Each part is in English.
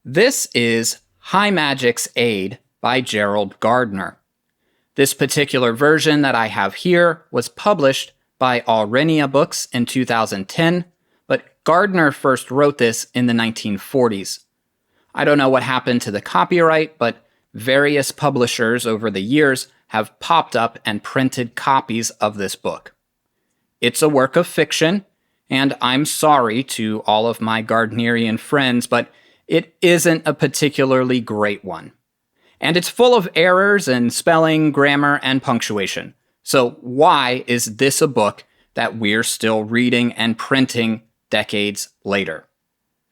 This is High Magic's Aid by Gerald Gardner. This particular version that I have here was published by Aurenia Books in 2010, but Gardner first wrote this in the 1940s. I don't know what happened to the copyright, but various publishers over the years have popped up and printed copies of this book. It's a work of fiction, and I'm sorry to all of my Gardnerian friends, but it isn't a particularly great one. And it's full of errors in spelling, grammar, and punctuation. So why is this a book that we're still reading and printing decades later?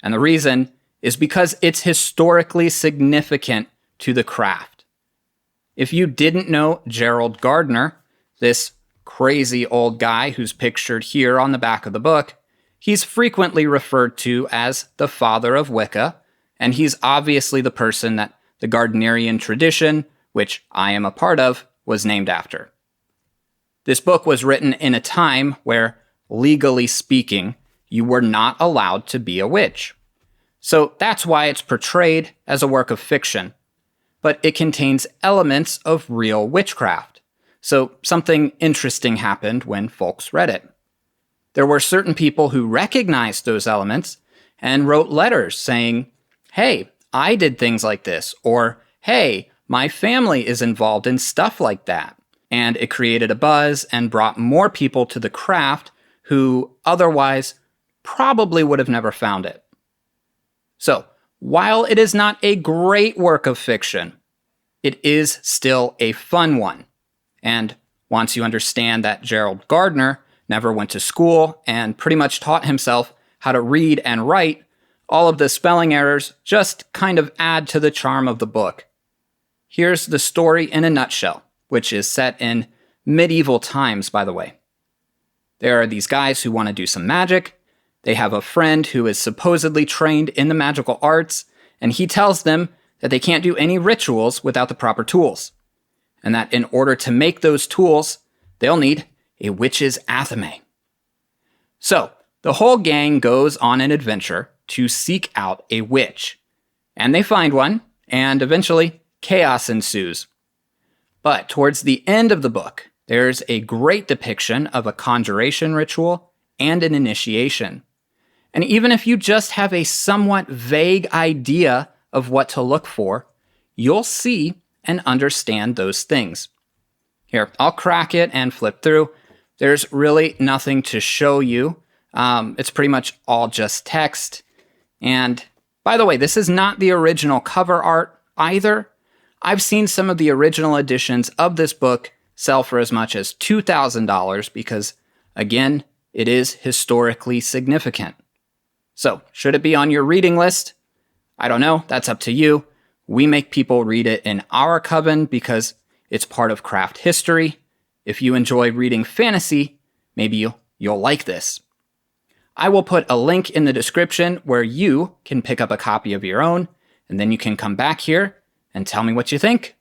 And the reason is because it's historically significant to the craft. If you didn't know Gerald Gardner, this crazy old guy who's pictured here on the back of the book, he's frequently referred to as the father of Wicca, and he's obviously the person that the Gardnerian tradition, which I am a part of, was named after. This book was written in a time where, legally speaking, you were not allowed to be a witch. So that's why it's portrayed as a work of fiction. But it contains elements of real witchcraft. So something interesting happened when folks read it. There were certain people who recognized those elements and wrote letters saying, "Hey, I did things like this," or "Hey, my family is involved in stuff like that." And it created a buzz and brought more people to the craft who otherwise probably would have never found it. So, while it is not a great work of fiction, it is still a fun one. And once you understand that Gerald Gardner never went to school and pretty much taught himself how to read and write, all of the spelling errors just kind of add to the charm of the book. Here's the story in a nutshell, which is set in medieval times, by the way. There are these guys who want to do some magic. They have a friend who is supposedly trained in the magical arts, and he tells them that they can't do any rituals without the proper tools, and that in order to make those tools, they'll need a witch's athame. So, the whole gang goes on an adventure to seek out a witch. And they find one, and eventually chaos ensues. But towards the end of the book, there's a great depiction of a conjuration ritual and an initiation. And even if you just have a somewhat vague idea of what to look for, you'll see and understand those things. Here, I'll crack it and flip through. There's really nothing to show you. It's pretty much all just text. And by the way, this is not the original cover art either. I've seen some of the original editions of this book sell for as much as $2,000 because, again, it is historically significant. So, should it be on your reading list? I don't know. That's up to you. We make people read it in our coven because it's part of craft history. If you enjoy reading fantasy, maybe you'll like this. I will put a link in the description where you can pick up a copy of your own, and then you can come back here and tell me what you think.